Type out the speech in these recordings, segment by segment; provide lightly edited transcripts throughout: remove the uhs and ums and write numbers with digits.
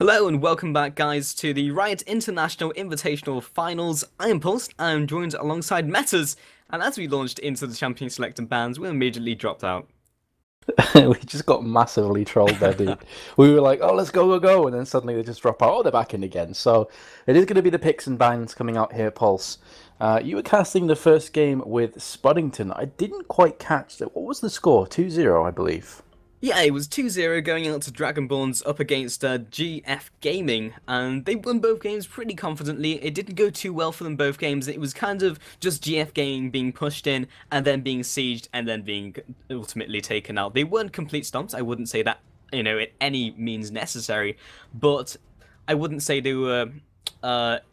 Hello and welcome back, guys, to the Riot International Invitational Finals. I am Pulse, I am joined alongside Metas, and as we launched into the champion select and bans, we immediately dropped out. We just got massively trolled there, dude. We were like, oh, let's go, go, go. And then suddenly they just drop out. Oh, they're back in again. So it is going to be the picks and bans coming out here, Pulse. You were casting the first game with Spuddington. I didn't quite catch that. What was the score? 2-0, I believe. Yeah, it was 2-0 going out to Dragonborns up against GF Gaming, and they won both games pretty confidently. It didn't go too well for them both games. It was kind of just GF Gaming being pushed in, and then being sieged, and then being ultimately taken out. They weren't complete stomps, I wouldn't say that, in any means necessary, but I wouldn't say they were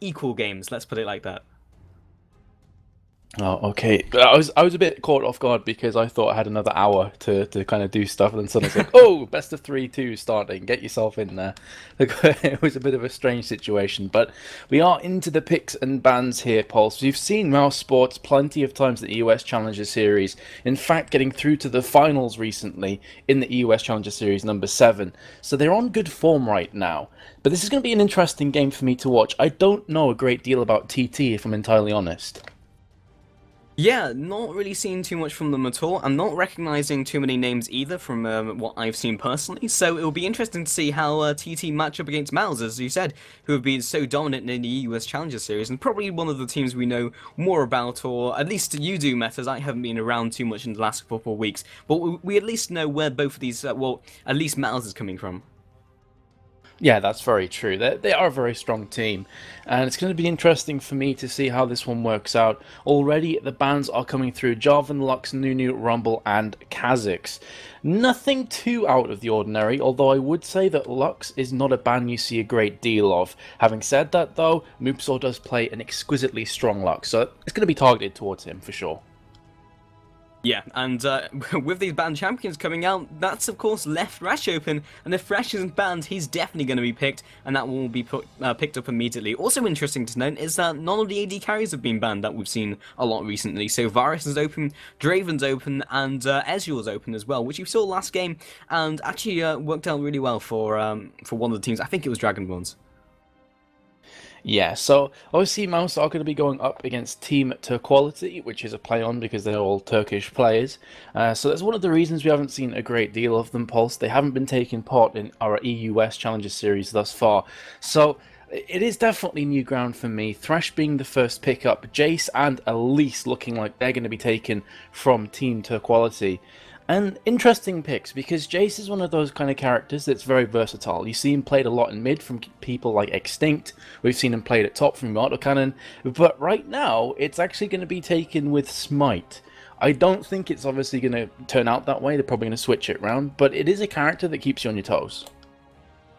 equal games, let's put it like that. Oh, okay. I was a bit caught off guard because I thought I had another hour to kind of do stuff, and then suddenly it's like, oh, best of 3-2 starting. Get yourself in there. It was a bit of a strange situation, but we are into the picks and bans here, Pulse. We've seen Mouse Sports plenty of times at the US Challenger Series. In fact, getting through to the finals recently in the US Challenger Series number 7. So they're on good form right now. But this is going to be an interesting game for me to watch. I don't know a great deal about TT, if I'm entirely honest. Yeah, not really seeing too much from them at all. I'm not recognizing too many names either from what I've seen personally, so it'll be interesting to see how TT match up against Mouz, as you said, who have been so dominant in the US Challenger Series, and probably one of the teams we know more about, or at least you do, Metas. I haven't been around too much in the last couple of weeks, but we at least know where both of these, well, at least Mouz is coming from. Yeah, that's very true. They are a very strong team, and it's going to be interesting for me to see how this one works out. Already, the bans are coming through: Jarvan, Lux, Nunu, Rumble, and Kha'Zix. Nothing too out of the ordinary, although I would say that Lux is not a ban you see a great deal of. Having said that, though, Moopsaw does play an exquisitely strong Lux, so it's going to be targeted towards him for sure. Yeah, and with these banned champions coming out, that's of course left Thresh open, and if Thresh isn't banned, he's definitely going to be picked, and that one will be picked up immediately. Also interesting to note is that none of the AD carries have been banned that we've seen a lot recently. So Varus is open, Draven's open, and Ezreal's open as well, which you saw last game, and actually worked out really well for one of the teams. I think it was Dragonborns. Yeah, so obviously Mouse are going to be going up against Team Turquality, which is a play on because they're all Turkish players. So that's one of the reasons we haven't seen a great deal of them, Pulse. They haven't been taking part in our EUS Challenger Series thus far. So it is definitely new ground for me. Thresh being the first pickup, Jace and Elise looking like they're going to be taken from Team Turquality. And interesting picks, because Jace is one of those kind of characters that's very versatile. You see him played a lot in mid from people like Extinct. We've seen him played at top from Autocannon. But right now, it's actually going to be taken with Smite. I don't think it's obviously going to turn out that way. They're probably going to switch it around. But it is a character that keeps you on your toes.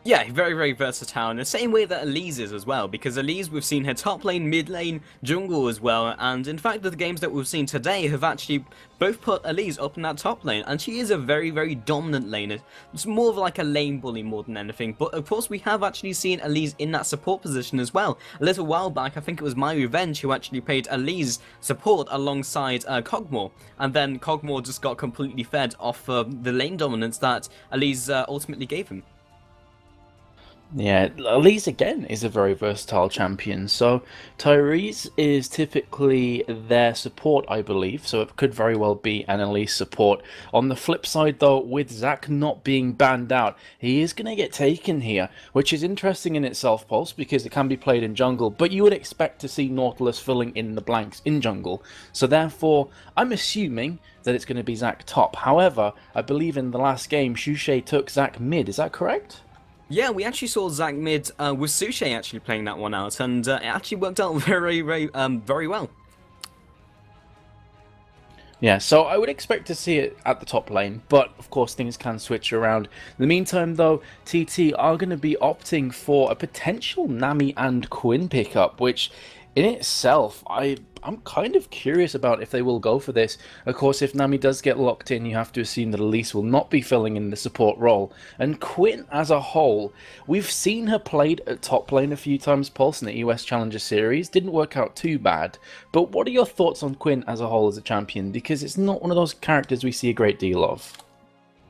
Yeah, very, very versatile, in the same way that Elise is as well, because Elise, we've seen her top lane, mid lane, jungle as well, and in fact the games that we've seen today have actually both put Elise up in that top lane, and she is a very, very dominant laner. It's more of like a lane bully more than anything, but of course we have actually seen Elise in that support position as well. A little while back, I think it was My Revenge who actually played Elise support alongside Kog'Maw, and then Kog'Maw just got completely fed off the lane dominance that Elise ultimately gave him. Yeah, Elise again is a very versatile champion. So Tyrese is typically their support, I believe, so it could very well be an Elise support. On the flip side, though, with Zac not being banned out, he is going to get taken here, which is interesting in itself, Pulse, because it can be played in jungle, but you would expect to see Nautilus filling in the blanks in jungle. So therefore, I'm assuming that it's going to be Zac top. However, I believe in the last game, Shushei took Zac mid, is that correct? Yeah, we actually saw Zac mid with Suche actually playing that one out, and it actually worked out very well. Yeah, so I would expect to see it at the top lane, but of course things can switch around. In the meantime though, TT are going to be opting for a potential Nami and Quinn pickup, which in itself, I'm kind of curious about if they will go for this. Of course, if Nami does get locked in, you have to assume that Elise will not be filling in the support role. And Quinn as a whole, we've seen her played at top lane a few times, Pulse, in the US Challenger Series. Didn't work out too bad. But what are your thoughts on Quinn as a whole as a champion? Because it's not one of those characters we see a great deal of.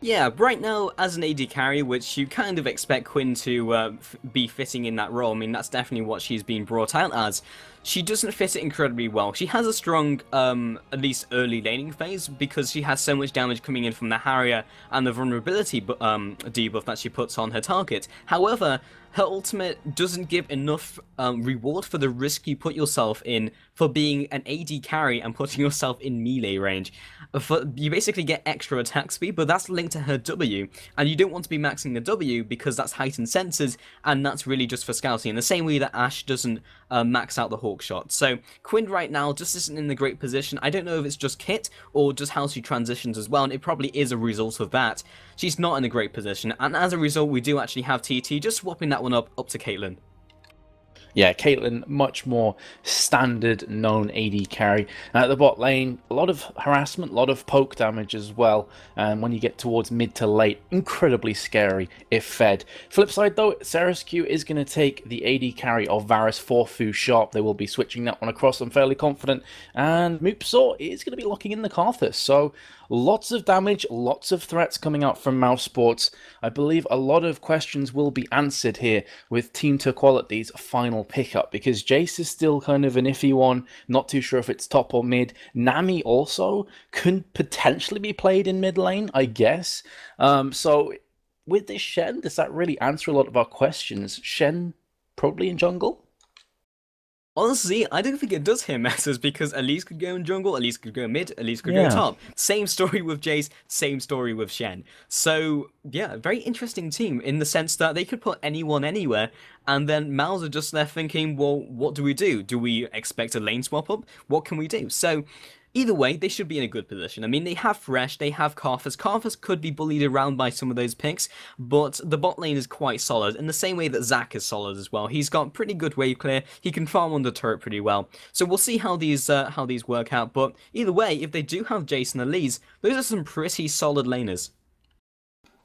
Yeah, right now, as an AD carry, which you kind of expect Quinn to be fitting in that role, I mean, that's definitely what she's been brought out as, she doesn't fit it incredibly well. She has a strong, at least early laning phase, because she has so much damage coming in from the Harrier and the vulnerability debuff that she puts on her target. However, her ultimate doesn't give enough reward for the risk you put yourself in for being an AD carry and putting yourself in melee range. You basically get extra attack speed, but that's linked to her W, and you don't want to be maxing the W because that's heightened senses, and that's really just for scouting, in the same way that Ashe doesn't max out the Hawk shot. So Quinn right now just isn't in a great position. I don't know if it's just kit or just how she transitions as well, and it probably is a result of that. She's not in a great position, and as a result we do actually have TT just swapping that one up to Caitlyn. Yeah, Caitlyn, much more standard known AD carry. At the bot lane, a lot of harassment, a lot of poke damage as well. And when you get towards mid to late, incredibly scary if fed. Flip side though, Sarasque is going to take the AD carry of Varus for Fu Sharp. They will be switching that one across, I'm fairly confident. And Moopsaw is going to be locking in the Karthus. So lots of damage, lots of threats coming out from Mouse Sports. I believe a lot of questions will be answered here with Team Turquality's final pickup, because Jace is still kind of an iffy one, not too sure if it's top or mid. Nami also could potentially be played in mid lane, I guess. So with this Shen, does that really answer a lot of our questions? Shen probably in jungle? Honestly, I don't think it does here matters, because Elise could go in jungle, Elise could go mid, Elise could go top. Same story with Jace, same story with Shen. So, yeah, very interesting team in the sense that they could put anyone anywhere, and then Mouz are just there thinking, well, what do we do? Do we expect a lane swap up? What can we do? So, either way, they should be in a good position. I mean, they have Thresh, they have Karthus. Karthus could be bullied around by some of those picks, but the bot lane is quite solid, in the same way that Zac is solid as well. He's got pretty good wave clear, he can farm on the turret pretty well. So we'll see how these work out, but either way, if they do have Jason and Elise, those are some pretty solid laners.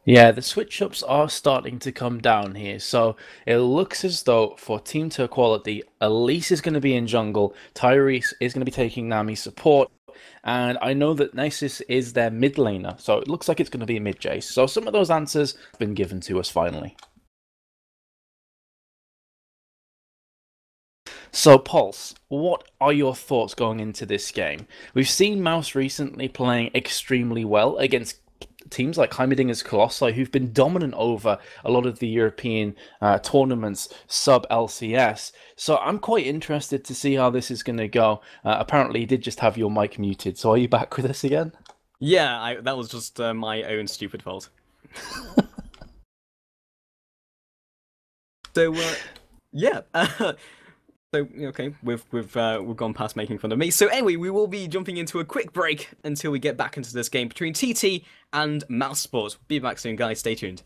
Yeah, the switch-ups are starting to come down here, so it looks as though for Team Turquality, Elise is going to be in jungle, Tyrese is going to be taking Nami's support, and I know that Nisus is their mid laner, so it looks like it's going to be a mid Jace. So some of those answers have been given to us finally. So, Pulse, what are your thoughts going into this game? We've seen Mouse recently playing extremely well against teams like Heimerdinger's Colossi, who've been dominant over a lot of the European tournaments sub-LCS. So I'm quite interested to see how this is going to go. Apparently you did just have your mic muted, so are you back with us again? Yeah, that was just my own stupid fault. So, yeah. So, okay, we've gone past making fun of me. So anyway, we will be jumping into a quick break until we get back into this game between TT and Mouse Sports. Be back soon, guys. Stay tuned.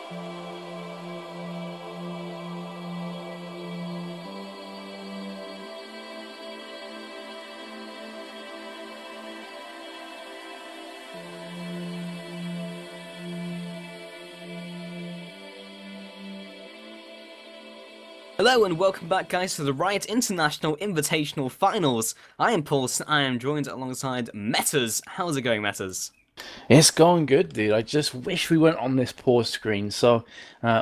Hello and welcome back, guys, to the Riot International Invitational Finals. I am Pulse, I am joined alongside Metas. How's it going, Metas? It's going good, dude. I just wish we weren't on this pause screen. So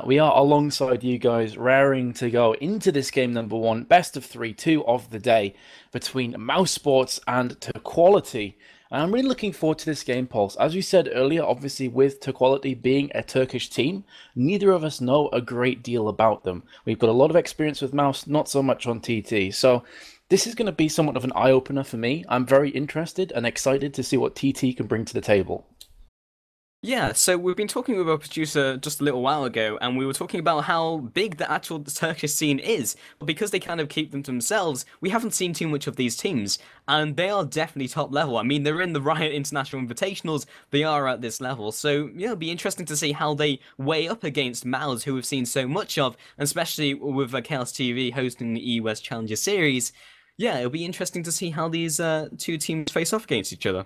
we are alongside you guys, raring to go into this game number one, best of 3, 2 of the day between Mouz Sports and Turquality. And I'm really looking forward to this game, Pulse. As we said earlier, obviously with Turquality being a Turkish team, neither of us know a great deal about them. We've got a lot of experience with Mouz, not so much on TT. So this is going to be somewhat of an eye-opener for me. I'm very interested and excited to see what TT can bring to the table. Yeah, so we've been talking with our producer just a little while ago, and we were talking about how big the actual Turkish scene is. But because they kind of keep them to themselves, we haven't seen too much of these teams, and they are definitely top level. I mean, they're in the Riot International Invitationals, they are at this level, so yeah, it'll be interesting to see how they weigh up against Mouz, who we've seen so much of, especially with Kaostv hosting the EU-West Challenger Series. Yeah, it'll be interesting to see how these two teams face off against each other.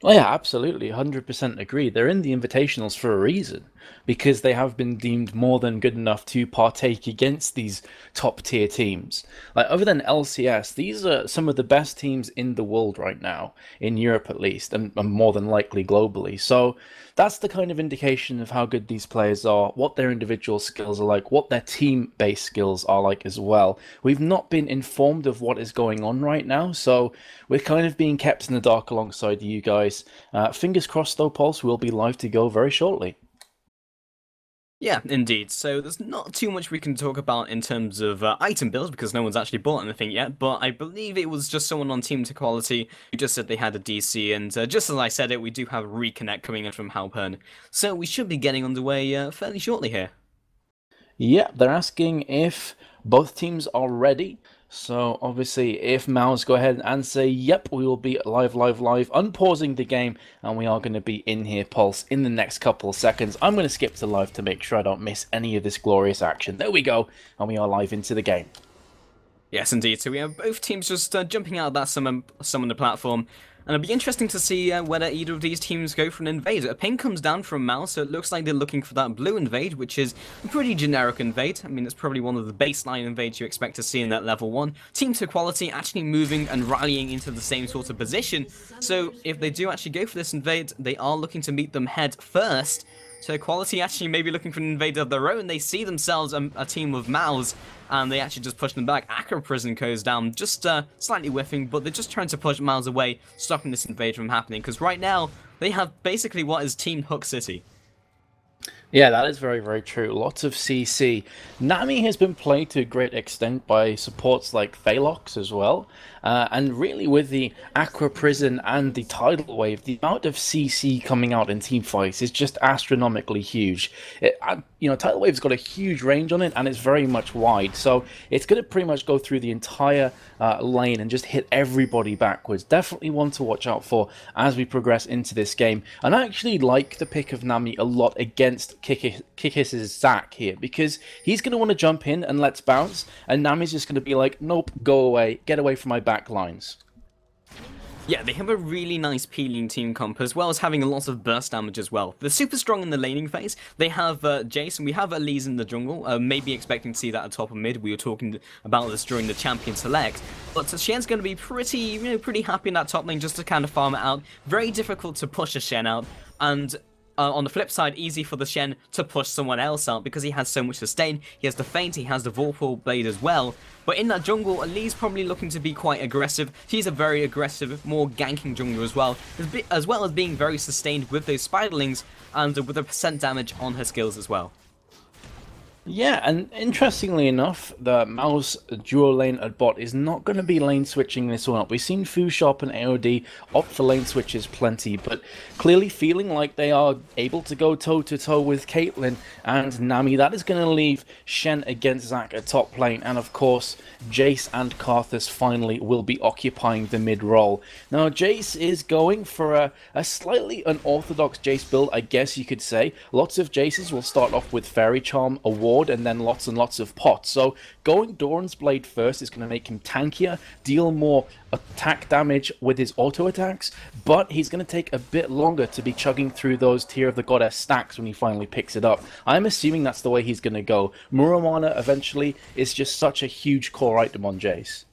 Oh yeah, absolutely, 100% agree. They're in the invitationals for a reason, because they have been deemed more than good enough to partake against these top tier teams. Like, other than LCS, these are some of the best teams in the world right now, in Europe at least, and more than likely globally. So that's the kind of indication of how good these players are, what their individual skills are like, what their team-based skills are like as well. We've not been informed of what is going on right now, so we're kind of being kept in the dark alongside you guys. Fingers crossed though, Pulse, will be live to go very shortly. Yeah, indeed. So there's not too much we can talk about in terms of item builds because no one's actually bought anything yet, but I believe it was just someone on Team Turquality who just said they had a DC, and just as I said it, we do have a reconnect coming in from Halpern. So we should be getting underway fairly shortly here. Yeah, they're asking if both teams are ready. So obviously, if Mouz go ahead and say, yep, we will be live, unpausing the game, and we are going to be in here, Pulse, in the next couple of seconds. I'm going to skip to live to make sure I don't miss any of this glorious action. There we go, and we are live into the game. Yes, indeed. So we have both teams just jumping out of that summoner platform. And it'll be interesting to see whether either of these teams go for an invade. A ping comes down from Mouz, so it looks like they're looking for that blue invade, which is a pretty generic invade. I mean, it's probably one of the baseline invades you expect to see in that level 1. Team Turquality actually moving and rallying into the same sort of position. So if they do actually go for this invade, they are looking to meet them head first. Turquality actually maybe looking for an invade of their own. They see themselves a team of Mouz, and they actually just push them back. Aqua Prison goes down, just slightly whiffing, but they're just trying to push Mouz away, stopping this invade from happening, because right now, they have basically what is Team Hook City. Yeah, that is very, very true. Lots of CC. Nami has been played to a great extent by supports like Thalox as well. And really with the Aqua Prison and the Tidal Wave, the amount of CC coming out in teamfights is just astronomically huge. Tidal Wave's got a huge range on it, and it's very much wide. So it's going to pretty much go through the entire lane and just hit everybody backwards. Definitely one to watch out for as we progress into this game. And I actually like the pick of Nami a lot against Kikis's Zac here, because he's going to want to jump in and let's bounce, and Nami's just going to be like, nope, go away, get away from my back lines. Yeah, they have a really nice peeling team comp, as well as having a lot of burst damage as well. They're super strong in the laning phase. They have Jace, and we have Elise in the jungle. Maybe expecting to see that at top of mid. We were talking about this during the Champion Select. But Shen's going to be pretty happy in that top lane just to kind of farm it out. Very difficult to push a Shen out, and on the flip side, easy for the Shen to push someone else out because he has so much sustain. He has the feint, he has the Vorpal Blade as well. But in that jungle, Ali's probably looking to be quite aggressive. She's a very aggressive, more ganking jungler as well as being very sustained with those spiderlings and with a percent damage on her skills as well. Yeah, and interestingly enough, the Mouse dual lane at bot is not going to be lane switching this one up. We've seen Fu Shop and AOD opt for lane switches plenty, but clearly feeling like they are able to go toe-to-toe with Caitlyn and Nami. That is going to leave Shen against Zac at top lane, and of course, Jace and Karthus finally will be occupying the mid role. Now, Jace is going for a slightly unorthodox Jace build, I guess you could say. Lots of Jaces will start off with Fairy Charm, a ward, and then lots and lots of pots. So going Doran's Blade first is going to make him tankier, deal more attack damage with his auto attacks, but he's going to take a bit longer to be chugging through those Tear of the Goddess stacks when he finally picks it up. I'm assuming that's the way he's going to go. Muramana eventually is just such a huge core item on Jace.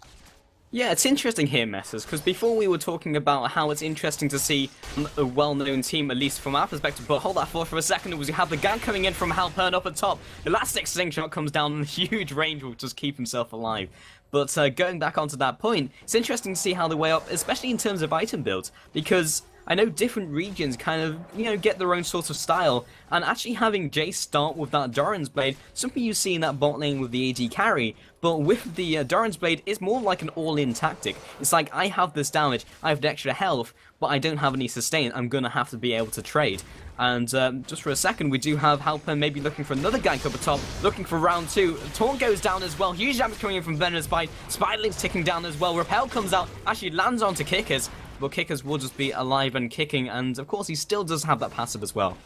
Yeah, it's interesting here, Messers, because before we were talking about how it's interesting to see a well-known team, at least from our perspective, but hold that thought for a second, as we have the gank coming in from Halpern up at top. Elastic Sling Shot comes down in huge range, will just keep himself alive. But going back onto that point, it's interesting to see how they weigh up, especially in terms of item builds, because I know different regions kind of, get their own sort of style, and actually having Jace start with that Doran's Blade, something you see in that bot lane with the AD carry, but with the Doran's Blade, it's more like an all-in tactic. It's like, I have this damage, I have the extra health, but I don't have any sustain, I'm gonna have to be able to trade. And just for a second, we do have Halpern maybe looking for another gank up the top, looking for round 2. Taunt goes down as well, huge damage coming in from Venomous Bite, Spiderling's ticking down as well, Repel comes out, actually lands onto Kickers, but Kickers will just be alive and kicking, and of course he still does have that passive as well.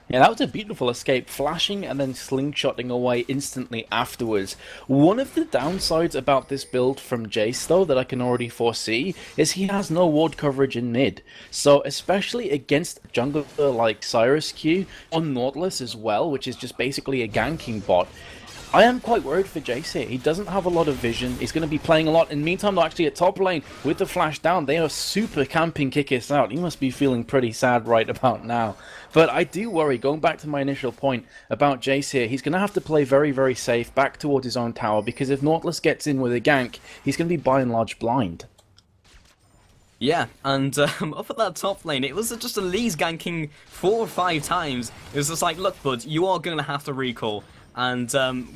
Yeah, that was a beautiful escape, flashing and then slingshotting away instantly afterwards. One of the downsides about this build from Jace, though, that I can already foresee, is he has no ward coverage in mid. So, especially against a jungler like Cyrus Q, on Nautilus as well, which is just basically a ganking bot, I am quite worried for Jace here. He doesn't have a lot of vision. He's going to be playing a lot. In the meantime, though, actually at top lane, with the flash down, they are super camping Kikis out. He must be feeling pretty sad right about now. But I do worry, going back to my initial point about Jace here, he's going to have to play very, very safe back towards his own tower, because if Nautilus gets in with a gank, he's going to be by and large blind. Yeah, and up at that top lane, it was just Elise ganking 4 or 5 times. It was just like, look, bud, you are going to have to recall. And,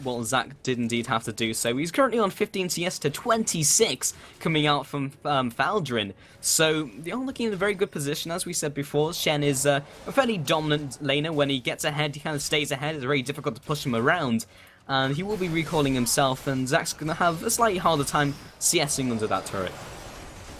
well, Zac did indeed have to do so. He's currently on 15 CS to 26 coming out from Faldrin. So, they are looking in a very good position. As we said before, Shen is a fairly dominant laner. When he gets ahead, he kind of stays ahead. It's very difficult to push him around. And he will be recalling himself, and Zac's going to have a slightly harder time CSing under that turret.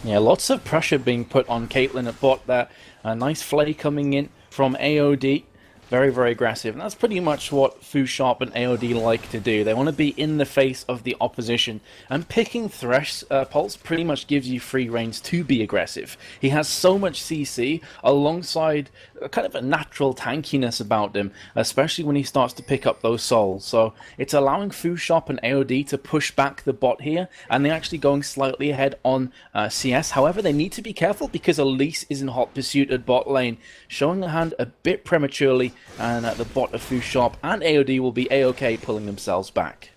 Yeah, lots of pressure being put on Caitlyn at bot there. A nice flay coming in from AOD. Very, very aggressive. And that's pretty much what Fu Sharp and AOD like to do. They want to be in the face of the opposition. And picking Thresh Pulse pretty much gives you free range to be aggressive. He has so much CC alongside kind of a natural tankiness about him, especially when he starts to pick up those souls. So it's allowing Fu Sharp and AOD to push back the bot here, and they're actually going slightly ahead on CS. However, they need to be careful because Elise is in hot pursuit at bot lane, showing a hand a bit prematurely, and at the bot of Fu Sharp and AOD will be A-OK pulling themselves back.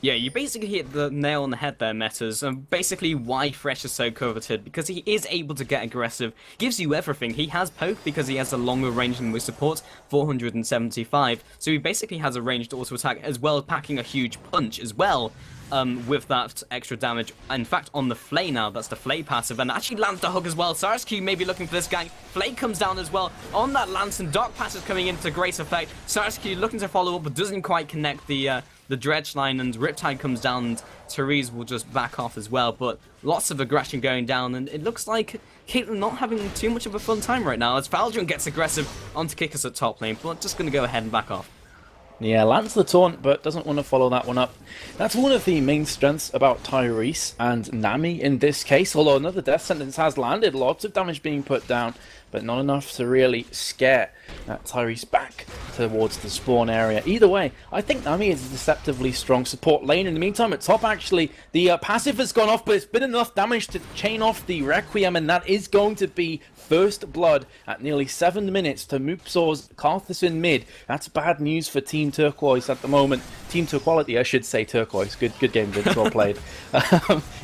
Yeah, you basically hit the nail on the head there, Metas, and basically why Thresh is so coveted, because he is able to get aggressive, gives you everything. He has poke because he has a longer range than we support, 475, so he basically has a ranged auto attack as well as packing a huge punch as well. With that extra damage. In fact, on the Flay now, that's the Flay passive, and actually lands the hook as well. Cyrus Q may be looking for this gang. Flay comes down as well on that lance, and Dark passive coming into great effect. Cyrus Q looking to follow up, but doesn't quite connect the dredge line, and Riptide comes down, and Therese will just back off as well. But lots of aggression going down, and it looks like Caitlyn not having too much of a fun time right now, as Faldrin gets aggressive onto Kickers at top lane, but just going to go ahead and back off. Yeah, lands the taunt, but doesn't want to follow that one up. That's one of the main strengths about Tyrese and Nami in this case, although another death sentence has landed, lots of damage being put down, but not enough to really scare Tyrese back towards the spawn area. Either way, I think Nami is a deceptively strong support lane. In the meantime, at top, actually, the passive has gone off, but it's been enough damage to chain off the Requiem, and that is going to be first blood at nearly 7 minutes to Moopsaw's Karthus in mid. That's bad news for Team Turquoise at the moment. Team Turquality, I should say Turquoise. Good game, Vince. Well played.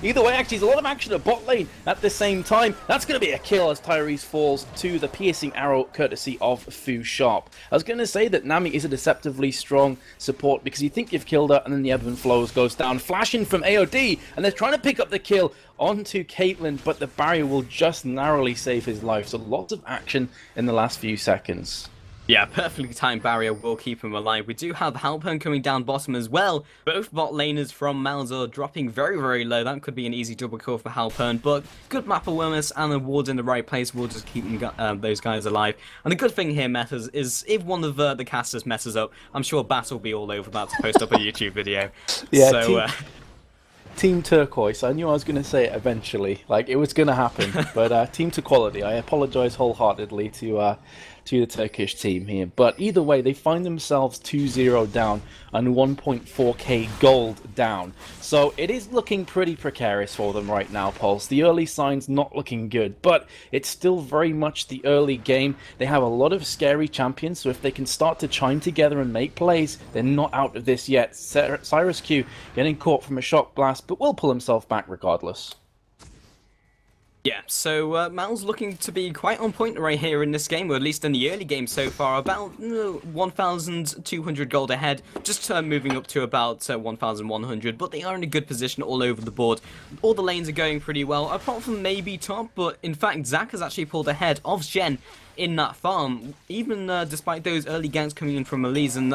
Either way, actually, there's a lot of action at bot lane at the same time. That's going to be a kill as Tyrese falls to the piercing arrow courtesy of Fu Sharp. I was going to say, say that Nami is a deceptively strong support because you think you've killed her and then the ebb and flows goes down. Flashing from AOD, and they're trying to pick up the kill onto Caitlyn, but the barrier will just narrowly save his life. So lots of action in the last few seconds. Yeah, perfectly timed barrier will keep him alive. We do have Halpern coming down bottom as well. Both bot laners from Mouz are dropping very, very low. That could be an easy double kill for Halpern, but good map awareness and a ward in the right place will just keep those guys alive. And the good thing here, Metas, is if one of the casters messes up, I'm sure Bat will be all over that to post up a YouTube video. Yeah, so, Team Turquoise, I knew I was going to say it eventually, like it was going to happen, but Team Turquality, I apologise wholeheartedly to the Turkish team here, but either way, they find themselves 2-0 down and 1.4k gold down, so it is looking pretty precarious for them right now, Pulse. The early signs not looking good, but it's still very much the early game. They have a lot of scary champions, so if they can start to chime together and make plays, they're not out of this yet. Cyrus Q getting caught from a shock blast, but will pull himself back regardless. yeah, so Mouz looking to be quite on point right here in this game, or at least in the early game so far, about 1,200 gold ahead, just moving up to about 1,100, but they are in a good position all over the board. All the lanes are going pretty well, apart from maybe top, but in fact Zac has actually pulled ahead of Shen in that farm, even despite those early ganks coming in from Elise and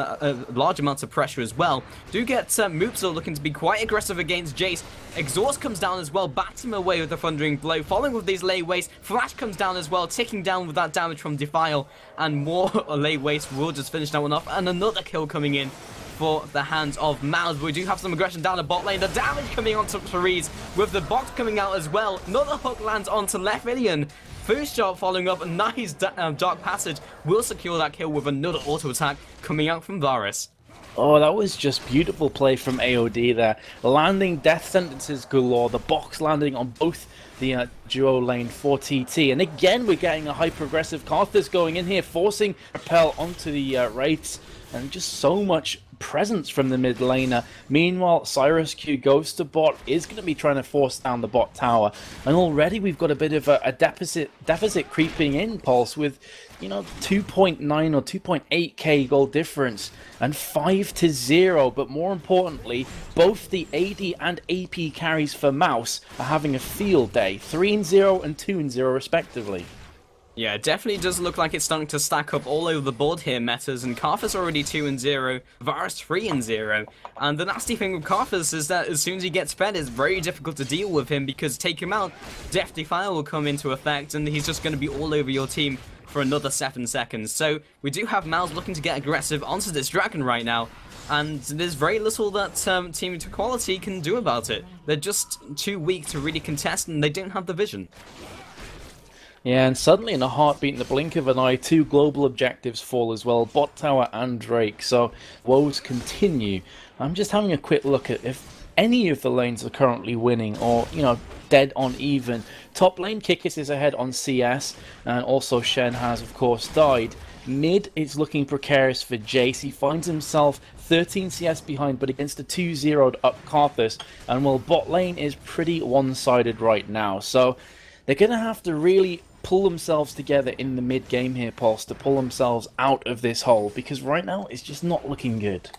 large amounts of pressure as well. Do get Mouz looking to be quite aggressive against Jace. Exhaust comes down as well, bats him away with a thundering blow, following with these lay waste. Flash comes down as well, ticking down with that damage from Defile, and more lay waste will just finish that one off, and another kill coming in for the hands of Mouz. We do have some aggression down the bot lane. The damage coming onto Therese with the box coming out as well. Another hook lands onto Lefillion. First shot following up a nice Dark Passage will secure that kill with another auto attack coming out from Varus. Oh, that was just beautiful play from AOD there. Landing death sentences galore. The box landing on both the duo lane for TT. And again, we're getting a hyper-aggressive Kaostv going in here, forcing Repel onto the Wraiths. And just so much presence from the mid laner. Meanwhile, Cyrus Q goes to bot, is going to be trying to force down the bot tower. And already we've got a bit of a deficit creeping in, Pulse, with, you know, 2.9 or 2.8k goal difference and 5-0. But more importantly, both the AD and AP carries for Mouz are having a field day, 3-0 and 2-0 respectively. Yeah, it definitely does look like it's starting to stack up all over the board here, Metas, and Karthus already 2-0, Varus 3-0, and the nasty thing with Karthus is that as soon as he gets fed, it's very difficult to deal with him, because take him out, Death Defile will come into effect, and he's just going to be all over your team for another 7 seconds. So we do have Mouz looking to get aggressive onto this dragon right now, and there's very little that Team Turquality can do about it. They're just too weak to really contest, and they don't have the vision. Yeah, and suddenly in a heartbeat, in the blink of an eye, 2 global objectives fall as well, bot tower and Drake, so woes continue. I'm just having a quick look at if any of the lanes are currently winning or, you know, dead on even. Top lane, Kikis is ahead on CS, and also Shen has, of course, died. Mid is looking precarious for Jace. He finds himself 13 CS behind, but against a 2-0'd up Karthus, and well, bot lane is pretty one-sided right now, so they're going to have to really pull themselves together in the mid-game here, Pulse, to pull themselves out of this hole, because right now it's just not looking good.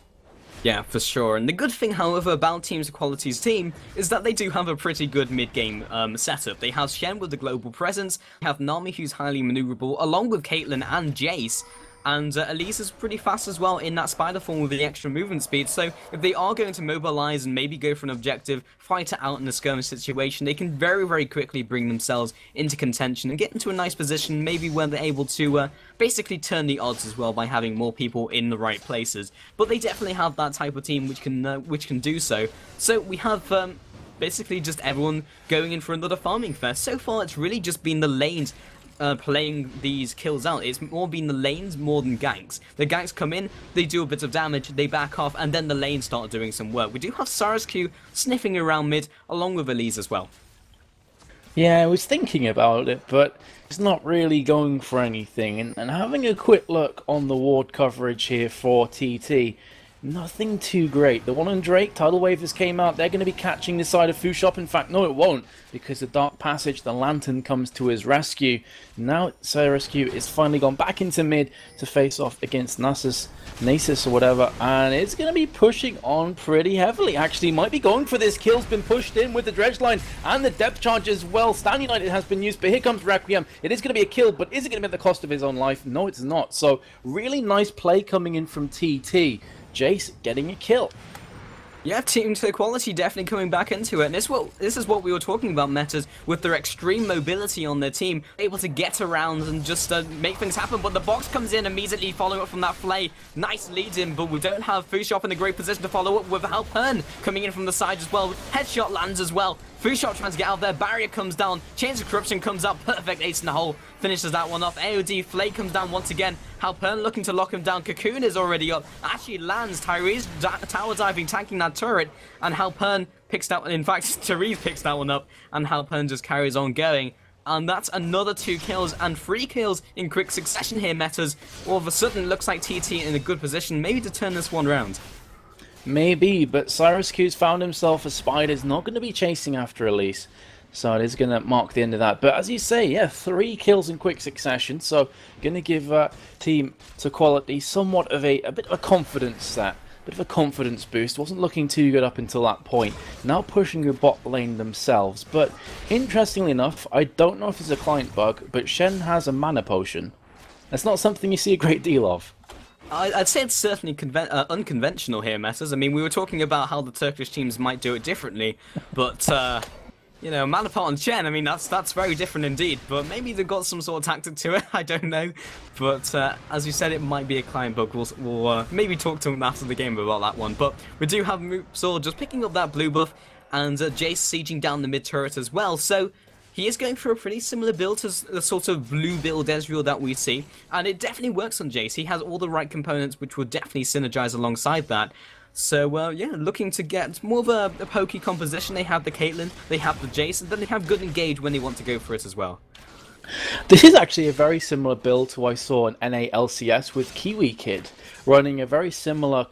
Yeah, for sure. And the good thing, however, about Team Turquality's team is that they do have a pretty good mid-game setup. They have Shen with the global presence, they have Nami who's highly maneuverable, along with Caitlyn and Jace. And Elise is pretty fast as well in that spider form with the extra movement speed, so if they are going to mobilize and maybe go for an objective, fight it out in a skirmish situation, they can very, very quickly bring themselves into contention and get into a nice position, maybe where they're able to basically turn the odds as well by having more people in the right places. But they definitely have that type of team which can do so. So we have basically just everyone going in for another farming fest. So far it's really just been the lanes playing these kills out. It's more been the lanes more than ganks. The ganks come in, they do a bit of damage, they back off, and then the lanes start doing some work. We do have Cyrus Q sniffing around mid, along with Elise as well. Yeah, I was thinking about it, but it's not really going for anything. And having a quick look on the ward coverage here for TT, Nothing too great. The one on Drake, Tidal Wave has came out. They're going to be catching this side of Fushop. In fact, no, it won't, because the Dark Passage, the Lantern, comes to his rescue. Now, Rescue is finally gone back into mid to face off against Nasus or whatever, and it's going to be pushing on pretty heavily. Actually, might be going for this. Kill's been pushed in with the dredge line and the depth charge as well. Stand United has been used, but here comes Requiem. It is going to be a kill, but is it going to be at the cost of his own life? No, it's not. So, really nice play coming in from TT. Jace getting a kill. Yeah, Team Turquality definitely coming back into it, and this is what we were talking about, Metas, with their extreme mobility on their team, able to get around and just make things happen, but the box comes in immediately following up from that flay. Nice lead in, but we don't have Fushop in a great position to follow up with Halpern coming in from the side as well. Headshot lands as well. Fushop tries to get out there, barrier comes down, Chains of Corruption comes up, perfect ace in the hole, finishes that one off. AOD, Flay comes down once again, Halpern looking to lock him down, Cocoon is already up, actually lands, Tyrese tower diving, tanking that turret, and Halpern picks that one, in fact, Therese picks that one up, and Halpern just carries on going. And that's another 2 kills and 3 kills in quick succession here, Metas. All of a sudden, looks like TT in a good position, maybe to turn this one round. Maybe, but Cyrus-Q's found himself a Spider's not going to be chasing after Elise. So it is going to mark the end of that. But as you say, yeah, 3 kills in quick succession. So going to give Team Turquality somewhat of a bit of a confidence set. Bit of a confidence boost. Wasn't looking too good up until that point. Now pushing the bot lane themselves. But interestingly enough, I don't know if it's a client bug, but Shen has a mana potion. That's not something you see a great deal of. I'd say it's certainly unconventional here, Metas. I mean, we were talking about how the Turkish teams might do it differently, but, you know, Manaport and Chen, I mean, that's very different indeed, but maybe they've got some sort of tactic to it, I don't know. But, as you said, it might be a client bug. We'll maybe talk to them after the game about that one. But we do have Mouz just picking up that blue buff, and Jace sieging down the mid turret as well, so he is going for a pretty similar build to the sort of blue build Ezreal that we see, and it definitely works on Jace. He has all the right components which will definitely synergize alongside that. So, yeah, looking to get more of a pokey composition. They have the Caitlyn, they have the Jace, and then they have good engage when they want to go for it as well. This is actually a very similar build to I saw in NA LCS with Kiwi Kid, running a very similar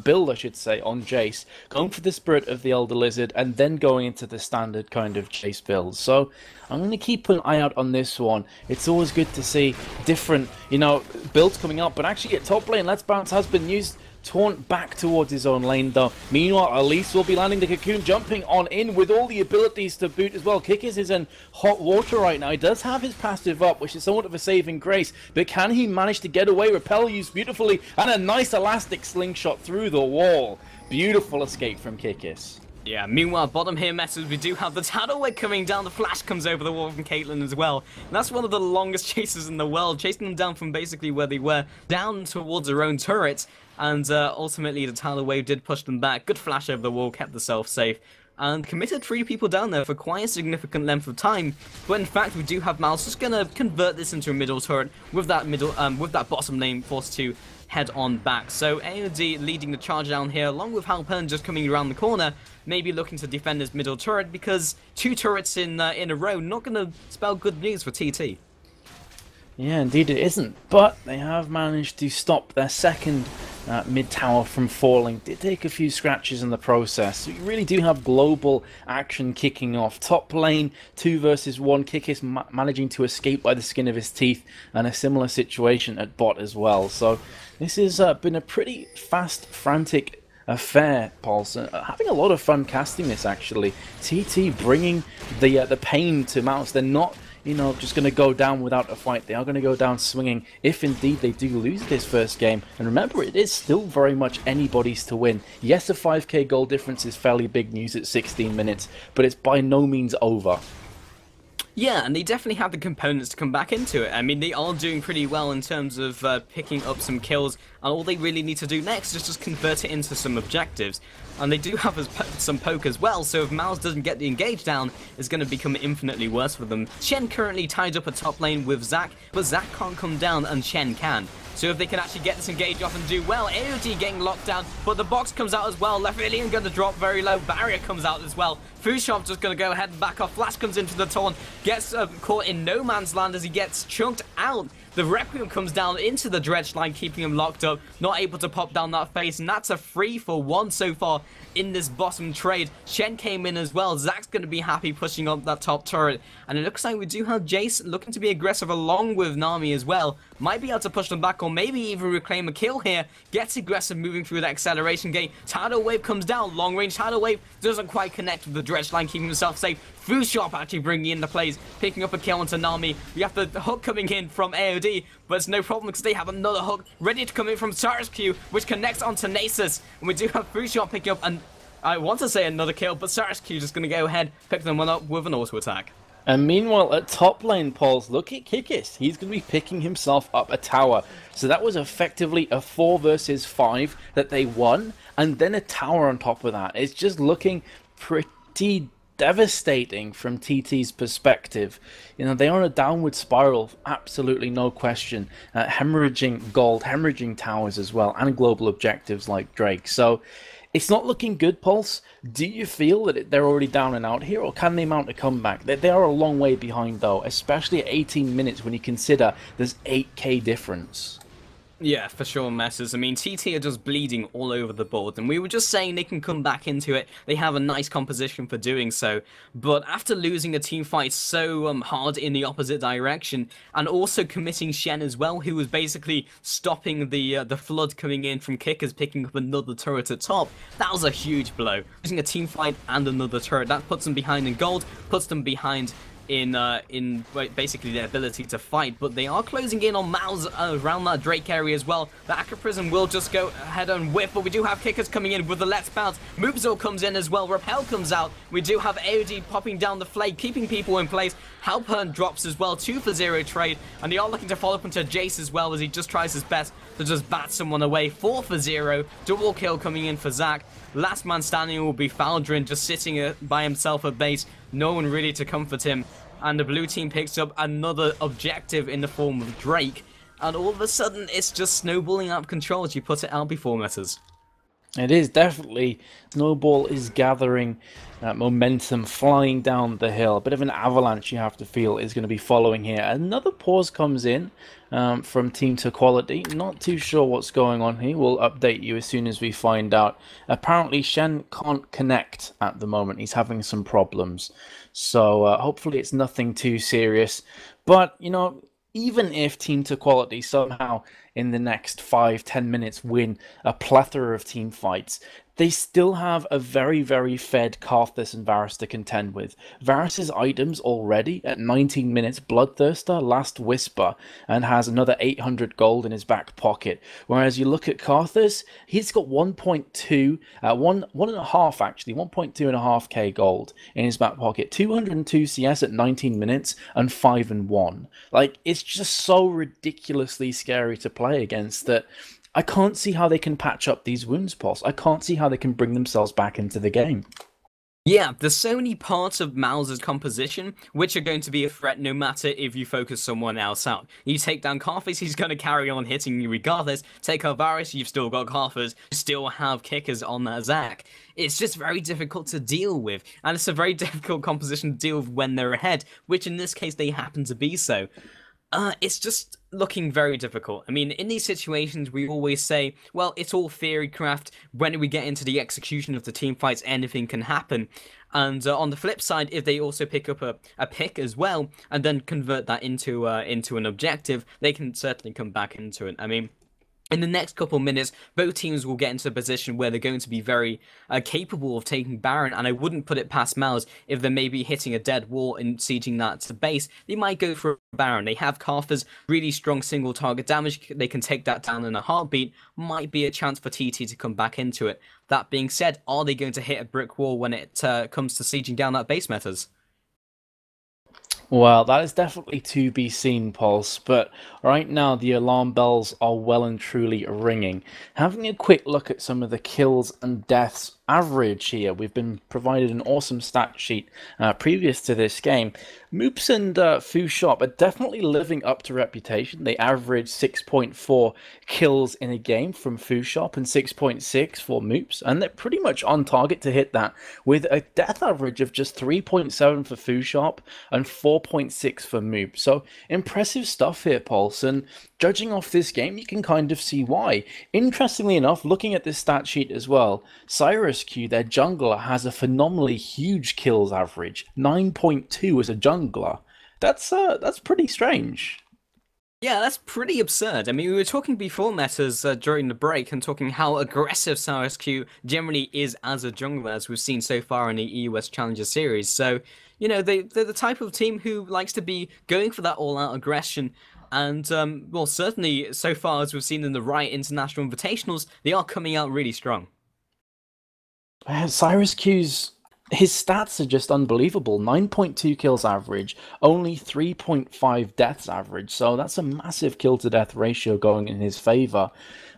build, I should say, on Jace, going for the Spirit of the Elder Lizard, and then going into the standard kind of Jace build. So I'm going to keep an eye out on this one. It's always good to see different, you know, builds coming up, but actually at top lane, Let's Bounce has been used. Taunt back towards his own lane though. Meanwhile, Elise will be landing the Cocoon, jumping on in with all the abilities to boot as well. Kikis is in hot water right now. He does have his passive up, which is somewhat of a saving grace, but can he manage to get away? Repel used beautifully, and a nice elastic slingshot through the wall. Beautiful escape from Kikis. Yeah, meanwhile, bottom here, Metas, we do have the Tidal Wave coming down. The flash comes over the wall from Caitlyn as well. And that's one of the longest chases in the world, chasing them down from basically where they were, down towards their own turret. And ultimately, the Tidal Wave did push them back. Good flash over the wall, kept themselves safe, and committed 3 people down there for quite a significant length of time. But in fact, we do have Mouz just gonna convert this into a middle turret with that bottom lane forced to head on back. So AOD leading the charge down here, along with Halpern just coming around the corner, maybe looking to defend his middle turret, because 2 turrets in a row not gonna spell good news for TT. Yeah, indeed it isn't, but they have managed to stop their second mid-tower from falling. Did take a few scratches in the process. So you really do have global action kicking off. Top lane, 2 versus 1. Kikis managing to escape by the skin of his teeth, and a similar situation at bot as well. So this has been a pretty fast, frantic affair, Paulson. Having a lot of fun casting this, actually. TT bringing the pain to Mouz. They're not, you know, just going to go down without a fight. They are going to go down swinging if indeed they do lose this first game. And remember, it is still very much anybody's to win. Yes, a 5k goal difference is fairly big news at 16 minutes, but it's by no means over. Yeah, and they definitely have the components to come back into it. I mean, they are doing pretty well in terms of picking up some kills, and all they really need to do next is just convert it into some objectives. And they do have some poke as well, so if Mouz doesn't get the engage down, it's going to become infinitely worse for them. Shen currently tied up a top lane with Zac, but Zac can't come down and Shen can. So if they can actually get this engage off and do well, AOD getting locked down, but the box comes out as well. Lefilian going to drop very low, barrier comes out as well. Fushop just going to go ahead and back off. Flash comes into the taunt, gets caught in no man's land as he gets chunked out The Requiem comes down into the dredge line, keeping him locked up, not able to pop down that face, and that's a 3-for-1 so far in this bottom trade. Shen came in as well. Zach's going to be happy pushing up that top turret, and it looks like we do have Jace looking to be aggressive along with Nami as well. Might be able to push them back, or maybe even reclaim a kill here. Gets aggressive moving through the acceleration gate. Tidal Wave comes down, long range Tidal Wave doesn't quite connect with the dredge line, keeping himself safe. Food Shop actually bringing in the plays, picking up a kill onto Nami. We have the hook coming in from AOD, but it's no problem because they have another hook ready to come in from Cyrus Q, which connects onto Nasus. And we do have Food Shop picking up, and I want to say another kill, but Cyrus Q just going to go ahead, pick them one up with an auto attack. And meanwhile, at top lane, Pauls, look at Kikis. He's going to be picking himself up a tower. So that was effectively a 4 versus 5 that they won, and then a tower on top of that. It's just looking pretty devastating from TT's perspective. You know, they are on a downward spiral, absolutely no question. Hemorrhaging gold, hemorrhaging towers as well, and global objectives like Drake. So it's not looking good, Pulse. Do you feel that they're already down and out here, or can they mount a comeback? They are a long way behind, though, especially at 18 minutes when you consider there's 8k difference. Yeah, for sure, Messes. I mean, TT are just bleeding all over the board, and we were just saying they can come back into it. They have a nice composition for doing so, but after losing a team fight so hard in the opposite direction, and also committing Shen as well, who was basically stopping the flood coming in from Kickers, picking up another turret at top, that was a huge blow. Losing a team fight and another turret, that puts them behind in gold, puts them behind in basically their ability to fight, but they are closing in on Mouz around that Drake area as well. The Acroprism will just go ahead and whip, but we do have Kickers coming in with the Let's Bounce. Moobzor comes in as well, Repel comes out. We do have AOD popping down the flag, keeping people in place. Halpern drops as well, 2-for-0 trade, and they are looking to follow up into Jace as well as he just tries his best to just bat someone away. 4-for-0, double kill coming in for Zach. Last man standing will be Faldrin, just sitting by himself at base, no one really to comfort him. And the blue team picks up another objective in the form of Drake, and all of a sudden it's just snowballing out of control, as you put it out before, Metters. It is definitely. Snowball is gathering momentum, flying down the hill. A bit of an avalanche, you have to feel, is going to be following here. Another pause comes in from Team Turquality. Not too sure what's going on here. We'll update you as soon as we find out. Apparently, Shen can't connect at the moment. He's having some problems. So hopefully it's nothing too serious. But, you know, even if Team Turquality somehow in the next 5-10 minutes win a plethora of team fights, they still have a very, very fed Karthus and Varus to contend with. Varus's items already at 19 minutes, Bloodthirster, Last Whisper, and has another 800 gold in his back pocket. Whereas you look at Karthus, he's got 1.2, 1.5 actually, 1.2.5k gold in his back pocket, 202 CS at 19 minutes, and 5-1. Like, it's just so ridiculously scary to play against that I can't see how they can patch up these wounds, Pulse. I can't see how they can bring themselves back into the game. Yeah, there's so many parts of Mouz's composition which are going to be a threat no matter if you focus someone else out. You take down Karthus, he's going to carry on hitting you regardless. Take out Varus, you've still got Karthus, you still have Kickers on that Zac. It's just very difficult to deal with, and it's a very difficult composition to deal with when they're ahead, which in this case they happen to be so. It's just looking very difficult. I mean, in these situations, we always say, well, it's all theory craft. When we get into the execution of the team fights, anything can happen. And on the flip side, if they also pick up a pick as well, and then convert that into an objective, they can certainly come back into it. I mean, in the next couple minutes, both teams will get into a position where they're going to be very capable of taking Baron, and I wouldn't put it past Mouz if they're maybe hitting a dead wall and sieging that to base. They might go for a Baron. They have Karthus, really strong single target damage. They can take that down in a heartbeat. Might be a chance for TT to come back into it. That being said, are they going to hit a brick wall when it comes to sieging down that base, Metas? Well, that is definitely to be seen, Pulse, but right now the alarm bells are well and truly ringing. Having a quick look at some of the kills and deaths average here. We've been provided an awesome stat sheet previous to this game. Moops and Foo Shop are definitely living up to reputation. They average 6.4 kills in a game from Foo Shop and 6.6 for Moops, and they're pretty much on target to hit that with a death average of just 3.7 for Foo Shop and 4.6 for Moops. So impressive stuff here, Pulse, and judging off this game, you can kind of see why. Interestingly enough, looking at this stat sheet as well, Cyrus Q, their jungler, has a phenomenally huge kills average, 9.2 as a jungler. That's pretty strange. Yeah, that's pretty absurd. I mean, we were talking before metas during the break and talking how aggressive Cyrus Q generally is as a jungler, as we've seen so far in the EUS Challenger Series. So, you know, they're the type of team who likes to be going for that all-out aggression. And, well, certainly so far as we've seen in the Riot International Invitationals, they are coming out really strong. Cyrus Q's his stats are just unbelievable. 9.2 kills average, only 3.5 deaths average. So that's a massive kill to death ratio going in his favor.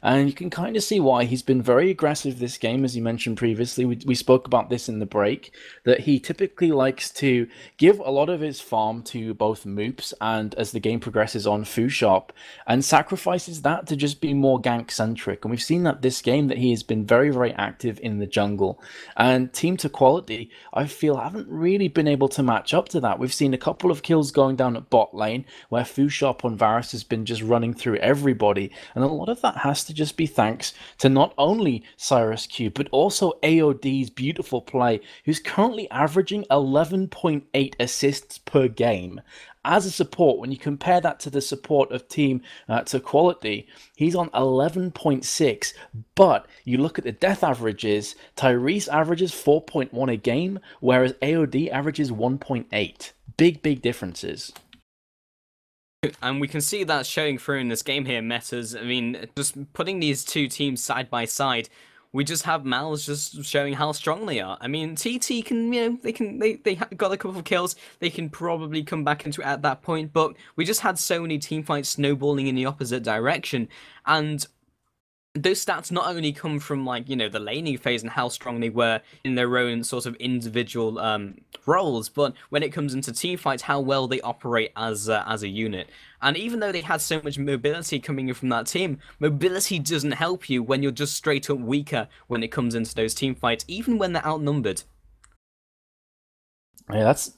And you can kind of see why he's been very aggressive this game, as you mentioned previously. We spoke about this in the break, that he typically likes to give a lot of his farm to both Moops and, as the game progresses, on Foo Shop, and sacrifices that to just be more gank-centric. And we've seen that this game, that he has been very, very active in the jungle. And Team Turquality, I feel, haven't really been able to match up to that. We've seen a couple of kills going down at bot lane, where Foo Shop on Varus has been just running through everybody, and a lot of that has to just be thanks to not only Cyrus Q, but also AOD's beautiful play, who's currently averaging 11.8 assists per game. As a support, when you compare that to the support of Team Turquality, he's on 11.6, but you look at the death averages, Tyrese averages 4.1 a game, whereas AOD averages 1.8. Big differences. And we can see that showing through in this game here, metas. I mean, just putting these two teams side by side, we just have Mouz just showing how strong they are. I mean, TT can, you know, they got a couple of kills. They can probably come back into it at that point, but we just had so many team fights snowballing in the opposite direction, and those stats not only come from, like, you know, the laning phase and how strong they were in their own sort of individual roles, but when it comes into team fights, how well they operate as a unit. And even though they had so much mobility coming in from that team, mobility doesn't help you when you're just straight up weaker when it comes into those team fights, even when they're outnumbered. Yeah, that's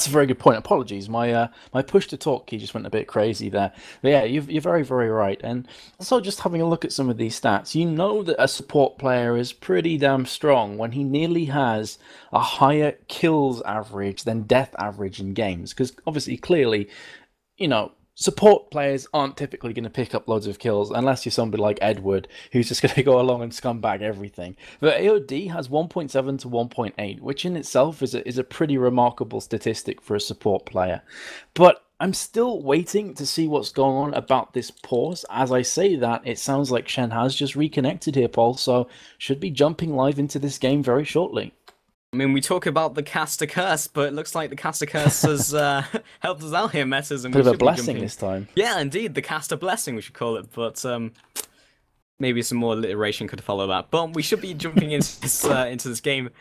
a very good point. Apologies, my push to talk key just went a bit crazy there. But yeah, you're very, very right. And also, just having a look at some of these stats, you know that a support player is pretty damn strong when he nearly has a higher kills average than death average in games. Because obviously, clearly, you know, support players aren't typically going to pick up loads of kills unless you're somebody like Edward, who's just going to go along and scumbag everything. But AOD has 1.7 to 1.8, which in itself is a pretty remarkable statistic for a support player. But I'm still waiting to see what's going on about this pause. As I say that, it sounds like Shen has just reconnected here, Paul, so should be jumping live into this game very shortly. I mean, we talk about the caster curse, but it looks like the caster curse has helped us out here, metas. And bit of a blessing this time. Yeah, indeed, the caster blessing, we should call it. But maybe some more alliteration could follow that. But we should be jumping into this game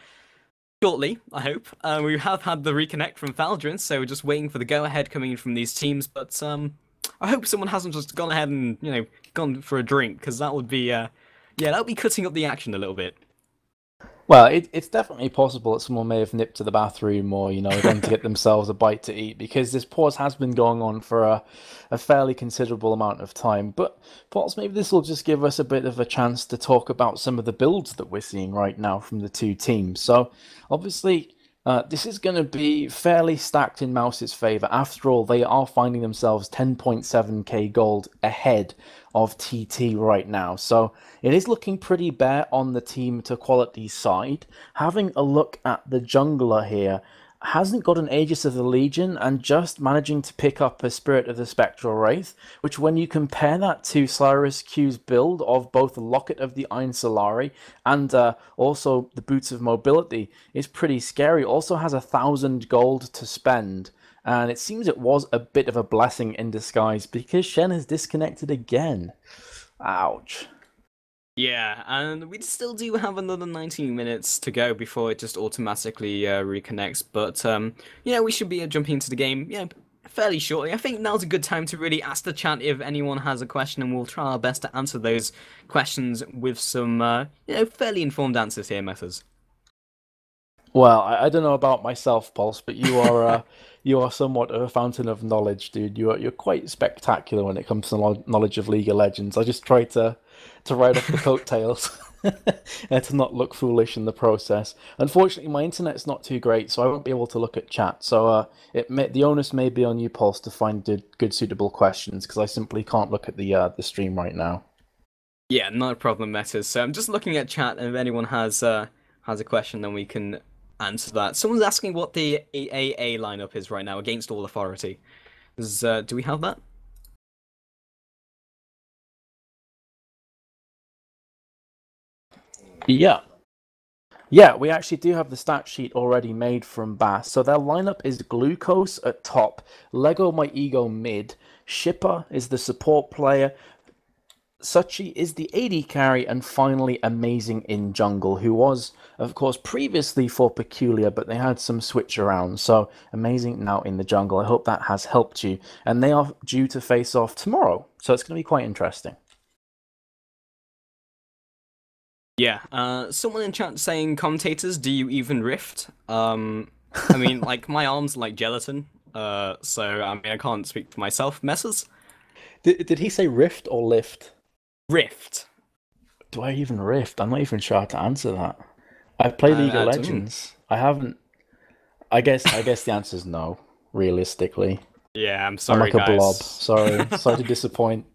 shortly, I hope. We have had the reconnect from Valdrin, so we're just waiting for the go-ahead coming in from these teams. But I hope someone hasn't just gone ahead and, you know, gone for a drink, because that would be, yeah, that would be cutting up the action a little bit. Well, it's definitely possible that someone may have nipped to the bathroom or, you know, gone to get themselves a bite to eat, because this pause has been going on for a fairly considerable amount of time. But perhaps maybe this will just give us a bit of a chance to talk about some of the builds that we're seeing right now from the two teams. So, obviously, this is going to be fairly stacked in Mouz's favour. After all, they are finding themselves 10.7k gold ahead of TT right now. So it is looking pretty bare on the Team Turquality side. Having a look at the jungler here, hasn't got an Aegis of the Legion and just managing to pick up a Spirit of the Spectral Wraith, which when you compare that to Cyrus Q's build of both the Locket of the Iron Solari and also the Boots of Mobility, is pretty scary. Also has 1,000 gold to spend, and it seems it was a bit of a blessing in disguise because Shen has disconnected again. Ouch. Yeah, and we still do have another 19 minutes to go before it just automatically reconnects. But we should be jumping into the game, fairly shortly. I think now's a good time to really ask the chat if anyone has a question, and we'll try our best to answer those questions with some, fairly informed answers here, Methods. Well, I don't know about myself, Pulse, but you are you are somewhat of a fountain of knowledge, dude. You're quite spectacular when it comes to knowledge of League of Legends. I just try to ride off the coattails and to not look foolish in the process. Unfortunately, my internet's not too great, so I won't be able to look at chat. So the onus may be on you, Pulse, to find good suitable questions because I simply can't look at the stream right now. Yeah, not a problem, Metas. So I'm just looking at chat, and if anyone has a question, then we can answer that. Someone's asking what the AA lineup is right now against All Authority. Do we have that? Yeah. Yeah, we actually do have the stat sheet already made from Bass. So their lineup is Glucose at top, Lego My Ego mid, Shipper is the support player, Suchi is the AD carry, and finally Amazing in jungle, who was, of course, previously for Peculiar, but they had some switch around. So Amazing now in the jungle. I hope that has helped you. And they are due to face off tomorrow, so it's going to be quite interesting. Yeah, someone in chat saying, commentators, do you even rift? I mean, like, my arms are like gelatin, so, I mean, I can't speak for myself. Messes? Did he say rift or lift? Rift. Do I even rift? I'm not even sure how to answer that. I've played League of Legends. I haven't. I guess the answer is no, realistically. Yeah, I'm sorry, I'm like guys. A blob. Sorry to disappoint.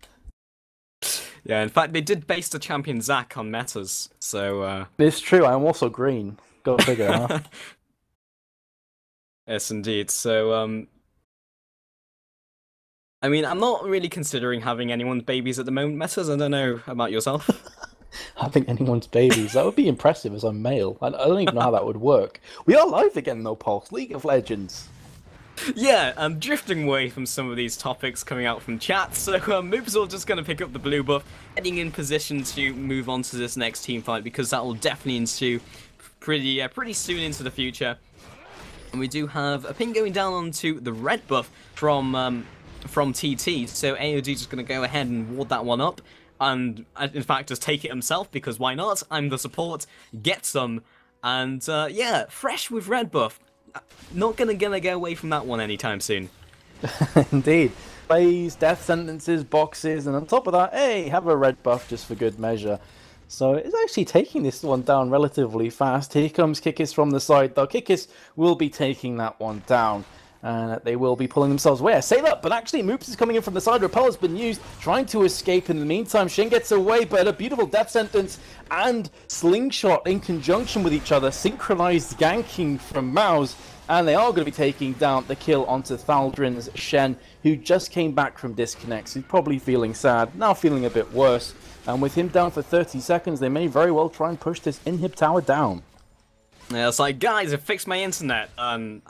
Yeah, in fact, they did base the champion Zac on metas, so... It's true, I'm also green. Go figure, huh? Yes, indeed. So, I mean, I'm not really considering having anyone's babies at the moment, Metas. I don't know about yourself. Having anyone's babies? That would be impressive as I'm male. I don't even know how that would work. We are live again, though, Pulse. League of Legends. Yeah, I'm drifting away from some of these topics coming out from chat, so Mouz are just going to pick up the blue buff, heading in position to move on to this next team fight, because that will definitely ensue pretty soon into the future. And we do have a ping going down onto the red buff from TT, so AOG just going to go ahead and ward that one up, and in fact just take it himself, because why not? I'm the support, get some, and yeah, fresh with red buff. Not gonna get away from that one anytime soon. Indeed. Plays, death sentences, boxes, and on top of that, hey, have a red buff just for good measure. So it's actually taking this one down relatively fast. Here comes Kikis from the side, though. Kikis will be taking that one down. And they will be pulling themselves away. I say that, but actually Mouz is coming in from the side. Repel has been used, trying to escape. In the meantime, Shin gets away, but a beautiful death sentence and slingshot in conjunction with each other. Synchronized ganking from Mouz. And they are going to be taking down the kill onto Thaldrin's Shen, who just came back from disconnects. He's probably feeling sad, now feeling a bit worse. And with him down for 30 seconds, they may very well try and push this inhib tower down. Yeah, it's like, guys, I fixed my internet. I'm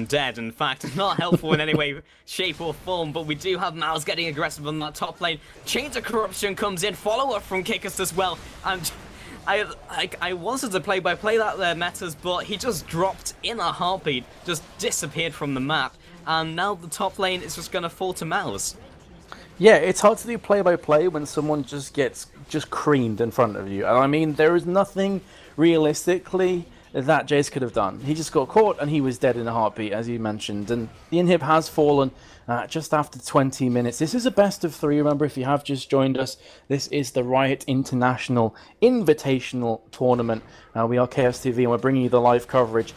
dead. In fact, not helpful in any way, shape, or form. But we do have Mouz getting aggressive on that top lane. Chains of Corruption comes in, follow-up from Kikis as well. And I wanted to play-by-play that there, Metas, but he just dropped in a heartbeat, just disappeared from the map. And now the top lane is just going to fall to Mouz. Yeah, it's hard to do play-by-play when someone just gets creamed in front of you. And I mean, there is nothing realistically that Jace could have done. He just got caught and he was dead in a heartbeat, as you mentioned. And the inhib has fallen just after 20 minutes. This is a best of 3. Remember, if you have just joined us, this is the Riot International Invitational Tournament. We are Kaostv and we're bringing you the live coverage.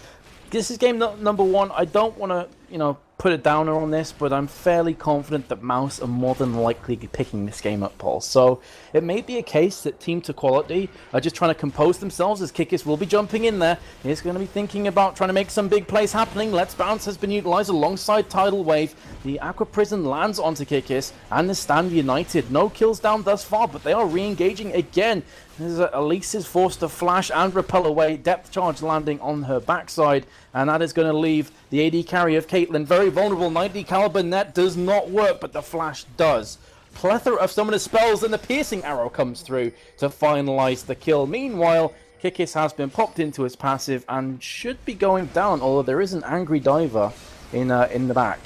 This is game number 1. I don't want to, put a downer on this, but I'm fairly confident that Mouz are more than likely picking this game up, Paul. So it may be a case that Team Turquality are just trying to compose themselves as Kikis will be jumping in there. He's going to be thinking about trying to make some big plays happening. Let's Bounce has been utilized alongside Tidal Wave. The Aqua Prison lands onto Kikis and the Stand United. No kills down thus far, but they are re-engaging again. Elise is forced to flash and repel away. Depth charge landing on her backside, and that is going to leave the AD carry of Caitlyn very vulnerable. 90 caliber net does not work, but the flash does. plethora of summoner spells, and the piercing arrow comes through to finalize the kill. Meanwhile, Kikis has been popped into his passive and should be going down, although there is an angry diver in the back.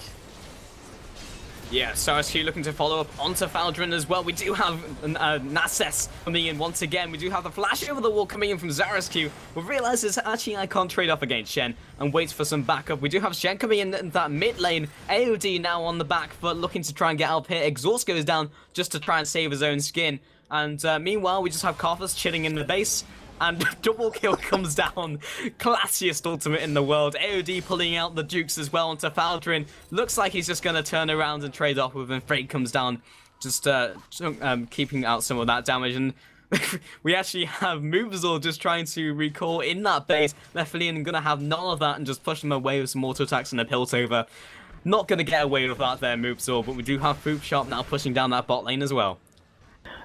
Yeah, Sarasky looking to follow up onto Faldrin as well. We do have Nases coming in once again. We do have the flash over the wall coming in from Zarasky. We realizes actually I can't trade off against Shen and wait for some backup. We do have Shen coming in that mid lane. AOD now on the back foot looking to try and get up here. Exhaust goes down just to try and save his own skin. And meanwhile, we just have Karthus chilling in the base. And double kill comes down. Classiest ultimate in the world. AOD pulling out the Dukes as well onto Faldrin. Looks like he's just going to turn around and trade off with him. Freight comes down, just keeping out some of that damage. And we actually have Mouz just trying to recall in that base. Leffeline going to have none of that and just push him away with some auto attacks and a Piltover. Not going to get away with that there, Mouz, but we do have Poop Shop now pushing down that bot lane as well.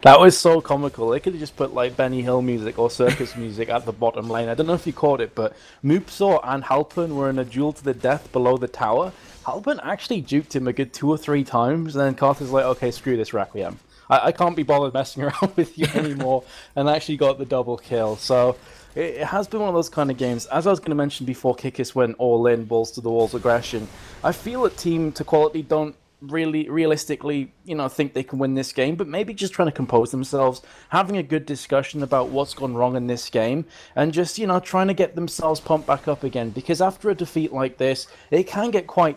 That was so comical. They could have just put like Benny Hill music or circus music at the bottom lane. I don't know if you caught it, but Moopsaw and Halpern were in a duel to the death below the tower. Halpern actually duped him a good 2 or 3 times, and then Carter's like, okay, screw this Requiem. I can't be bothered messing around with you anymore, and actually got the double kill. So it has been one of those kind of games. As I was going to mention before, Kikis went all in, balls to the walls aggression. I feel that Team Turquality don't really realistically, think they can win this game, but maybe just trying to compose themselves, having a good discussion about what's gone wrong in this game, and just, trying to get themselves pumped back up again, because after a defeat like this, it can get quite,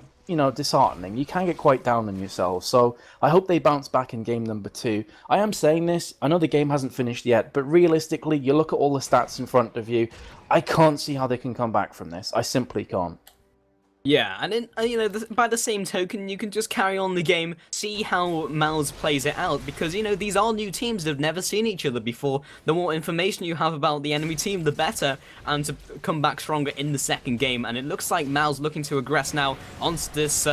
disheartening. You can get quite down on yourself, so I hope they bounce back in game number 2. I am saying this, I know the game hasn't finished yet, but realistically, you look at all the stats in front of you, I can't see how they can come back from this. I simply can't. Yeah, and then, by the same token, you can just carry on the game, see how Mouz plays it out, because, these are new teams that have never seen each other before. The more information you have about the enemy team, the better, and to come back stronger in the second game. And it looks like Mouz looking to aggress now onto this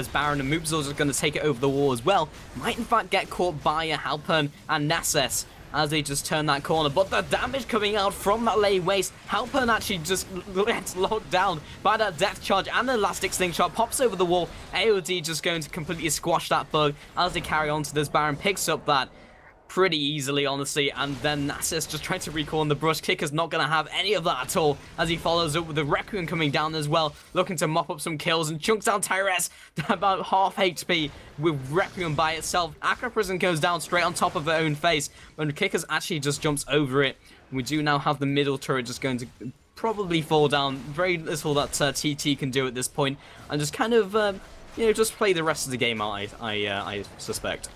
Baron, and Moopzor is going to take it over the wall as well. Might, in fact, get caught by a Halpern and Nases as they just turn that corner, but the damage coming out from that lane waste, Halpern actually just gets locked down by that death charge, and the elastic slingshot pops over the wall. AOD just going to completely squash that bug as they carry on to this Baron, picks up that pretty easily, honestly, and then Nasus just trying to recall on the brush. Kicker's not going to have any of that at all, as he follows up with the Requiem coming down as well, looking to mop up some kills, and chunks down Tyrese about half HP with Requiem by itself. Aqua Prison goes down straight on top of her own face, when Kicker's actually just jumps over it. We do now have the middle turret just going to probably fall down. Very little that TT can do at this point, and just kind of, just play the rest of the game out, I suspect.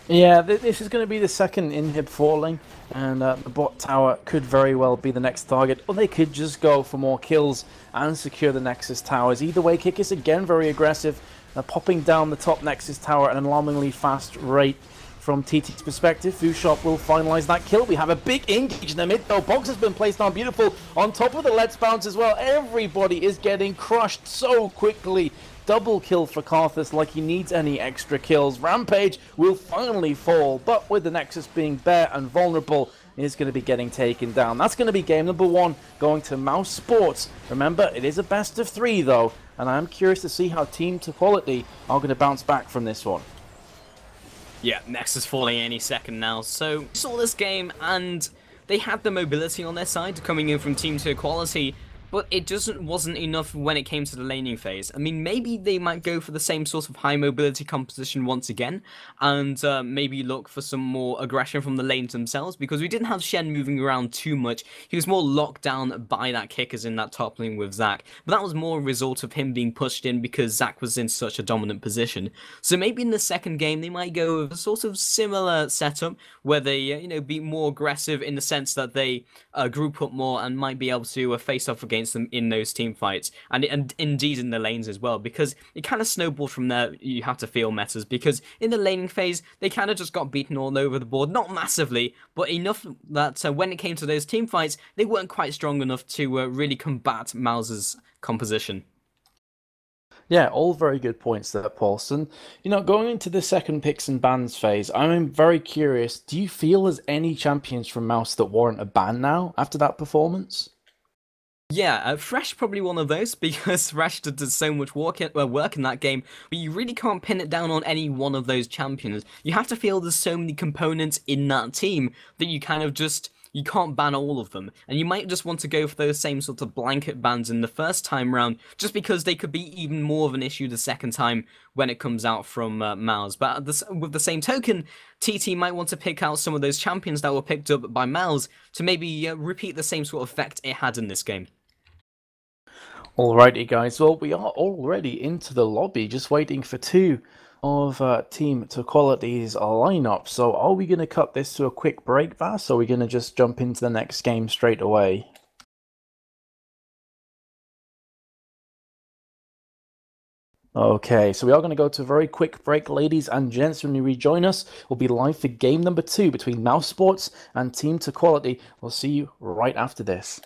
Yeah, this is going to be the second inhib falling, and the bot tower could very well be the next target, or they could just go for more kills and secure the Nexus towers. Either way, Kikis again very aggressive, popping down the top Nexus tower at an alarmingly fast rate. From TT's perspective, Fushop will finalize that kill. We have a big engage in the mid, though. Box has been placed on beautiful on top of the Let's Bounce as well. Everybody is getting crushed so quickly. Double kill for Karthus like he needs any extra kills. Rampage will finally fall, but with the Nexus being bare and vulnerable, is going to be getting taken down. That's going to be game number 1, going to Mouse Sports. Remember, it is a best of 3 though, and I'm curious to see how Team Turquality are going to bounce back from this one. Yeah, Nexus falling any second now. So, we saw this game, and they had the mobility on their side coming in from Team Turquality, but it just wasn't enough when it came to the laning phase. I mean, maybe they might go for the same sort of high mobility composition once again, and maybe look for some more aggression from the lanes themselves, because we didn't have Shen moving around too much. He was more locked down by that Kickers in that top lane with Zac, but that was more a result of him being pushed in because Zac was in such a dominant position. So maybe in the second game they might go with a sort of similar setup, where they, be more aggressive in the sense that they group up more and might be able to face off against them in those team fights, and indeed in the lanes as well, because it kind of snowballed from there. You have to feel metas, because in the laning phase they kind of just got beaten all over the board, not massively, but enough that when it came to those team fights they weren't quite strong enough to really combat Mouz's composition. Yeah, all very good points there, Paulson. Going into the second picks and bans phase, I'm very curious, do you feel there's any champions from Mouse that warrant a ban now after that performance? Yeah, Fresh probably one of those because Fresh does so much work in that game, but you really can't pin it down on any one of those champions. You have to feel there's so many components in that team that you kind of just you can't ban all of them, and you might just want to go for those same sort of blanket bans in the first time round, just because they could be even more of an issue the second time when it comes out from Mouz. But with the same token, TT might want to pick out some of those champions that were picked up by Mouz to maybe repeat the same sort of effect it had in this game. Alrighty guys, well we are already into the lobby, just waiting for two of Team Turquality's lineup. So are we going to cut this to a quick break, Vass, or are we going to just jump into the next game straight away? Okay, so we are going to go to a very quick break, ladies and gents. When you rejoin us, we'll be live for game number 2 between Mouse Sports and Team Turquality. We'll see you right after this.